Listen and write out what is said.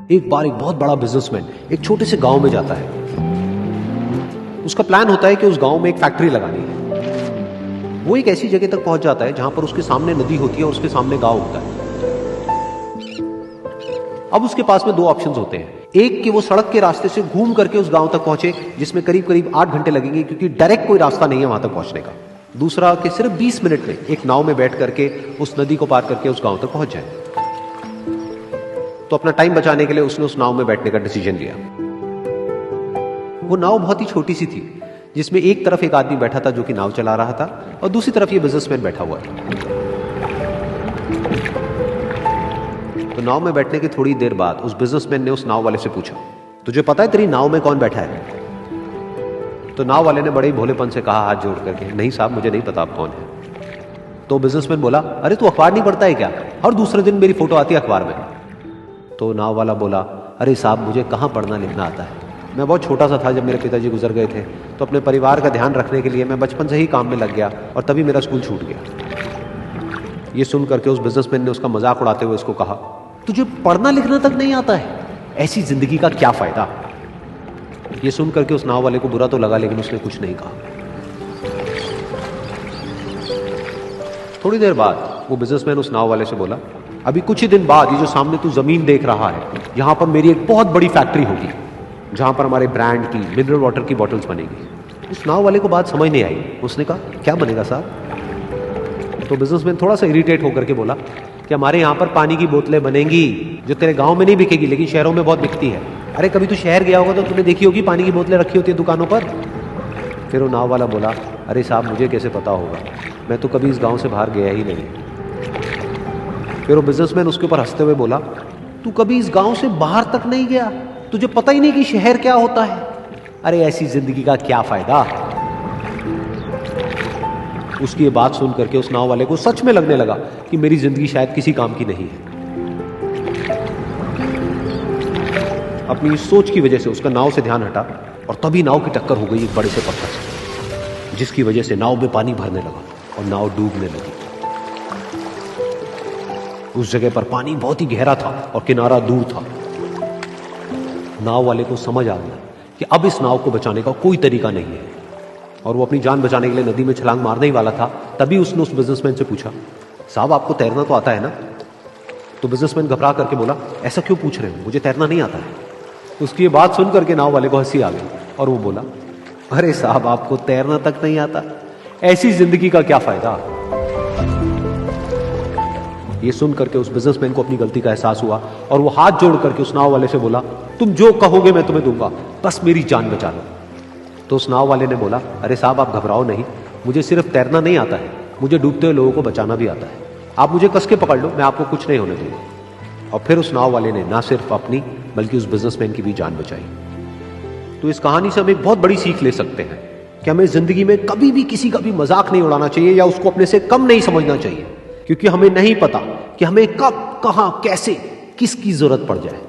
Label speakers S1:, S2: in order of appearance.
S1: एक बार एक बहुत बड़ा बिजनेसमैन एक छोटे से गांव में जाता है। उसका प्लान होता है कि उस गांव में एक फैक्ट्री लगानी है। वो एक ऐसी जगह तक पहुंच जाता है जहां पर उसके सामने नदी होती है और उसके सामने गांव होता है। अब उसके पास में दो ऑप्शंस होते हैं। एक कि वो सड़क के रास्ते से घूम करके उस गांव तक पहुंचे, जिसमें करीब करीब 8 घंटे लगेंगे, क्योंकि डायरेक्ट कोई रास्ता नहीं है वहां तक पहुंचने का। दूसरा कि सिर्फ 20 मिनट में एक नाव में बैठ करके उस नदी को पार करके उस गांव तक पहुंच जाए। तो अपना टाइम बचाने के लिए उसने उस नाव में बैठने का डिसीजन लिया। वो नाव बहुत ही छोटी सी थी, जिसमें एक तरफ एक आदमी बैठा था जो कि नाव चला रहा था और दूसरी तरफ ये बिजनेसमैन बैठा हुआ था। तो नाव में बैठने की थोड़ी देर बाद उस बिजनेसमैन ने उस नाव वाले से पूछा, तुझे पता है तेरी नाव में कौन बैठा है? तो नाव वाले ने बड़े ही भोलेपन से कहा हाथ जोड़ करके, नहीं साहब मुझे नहीं पता आप कौन है। तो बिजनेसमैन बोला, अरे तू अखबार नहीं पढ़ता है क्या? हर दूसरे दिन मेरी फोटो आती है अखबार में। तो नाव वाला बोला, अरे साहब मुझे कहाँ पढ़ना लिखना आता है, मैं बहुत छोटा सा था जब मेरे पिताजी गुजर गए थे, तो अपने परिवार का ध्यान रखने के लिए मैं बचपन से ही काम में लग गया और तभी मेरा स्कूल छूट गया। ये सुन करके उस बिजनेसमैन ने उसका मजाक उड़ाते हुए उसको कहा, तुझे पढ़ना लिखना तक नहीं आता है, ऐसी जिंदगी का क्या फायदा? ये सुन करके उस नाव वाले को बुरा तो लगा, लेकिन उसने कुछ नहीं कहा। थोड़ी देर बाद वो बिजनेसमैन उस नाव वाले से बोला, अभी कुछ ही दिन बाद ये जो सामने तू जमीन देख रहा है, यहां पर मेरी एक बहुत बड़ी फैक्ट्री होगी जहां पर हमारे ब्रांड की मिनरल वाटर की बॉटल्स बनेगी। उस नाव वाले को बात समझ नहीं आई। उसने कहा, क्या बनेगा साहब? तो बिजनेसमैन थोड़ा सा इरिटेट होकर के बोला कि हमारे यहां पर पानी की बोतलें बनेंगी जो तेरे गांव में नहीं बिकेगी, लेकिन शहरों में बहुत बिकती है। अरे कभी तू शहर गया होगा तो तूने देखी होगी पानी की बोतलें रखी होती है दुकानों पर। फिर वो नाव वाला बोला, अरे साहब मुझे कैसे पता होगा, मैं तो कभी इस गांव से बाहर गया ही नहीं। फिर वो बिजनेसमैन उसके ऊपर हंसते हुए बोला, तू कभी इस गांव से बाहर तक नहीं गया, तुझे पता ही नहीं कि शहर क्या होता है? अरे ऐसी जिंदगी का क्या फायदा? उसकी ये बात सुन करके उस नाव वाले को सच में लगने लगा कि मेरी जिंदगी शायद किसी काम की नहीं है। अपनी इस सोच की वजह से उसका नाव से ध्यान हटा और तभी नाव की टक्कर हो गई एक बड़े से पत्थर से, जिसकी वजह से नाव में पानी भरने लगा और नाव डूबने लगी। उस जगह पर पानी बहुत ही गहरा था और किनारा दूर था। नाव वाले को समझ आ गया कि अब इस नाव को बचाने का कोई तरीका नहीं है और वो अपनी जान बचाने के लिए नदी में छलांग मारने ही वाला था। तभी उसने उस बिजनेसमैन से पूछा, साहब आपको तैरना तो आता है ना? तो बिजनेसमैन घबरा करके बोला, ऐसा क्यों पूछ रहे हो, मुझे तैरना नहीं आता है। उसकी ये बात सुन करके नाव वाले को हंसी आ गई और वो बोला, अरे साहब आपको तैरना तक नहीं आता, ऐसी जिंदगी का क्या फायदा? ये सुन करके उस बिजनेसमैन को अपनी गलती का एहसास हुआ और वो हाथ जोड़ करके उस नाव वाले से बोला, तुम जो कहोगे मैं तुम्हें दूंगा, बस मेरी जान बचा लो। तो उस नाव वाले ने बोला, अरे साहब आप घबराओ नहीं, मुझे सिर्फ तैरना नहीं आता है, मुझे डूबते हुए लोगों को बचाना भी आता है। आप मुझे कस के पकड़ लो, मैं आपको कुछ नहीं होने दूंगा। और फिर उस नाव वाले ने ना सिर्फ अपनी बल्कि उस बिजनेसमैन की भी जान बचाई। तो इस कहानी से हम एक बहुत बड़ी सीख ले सकते हैं कि हमें जिंदगी में कभी भी किसी का भी मजाक नहीं उड़ाना चाहिए या उसको अपने से कम नहीं समझना चाहिए, क्योंकि हमें नहीं पता कि हमें कब, कहां, कैसे, किसकी जरूरत पड़ जाए।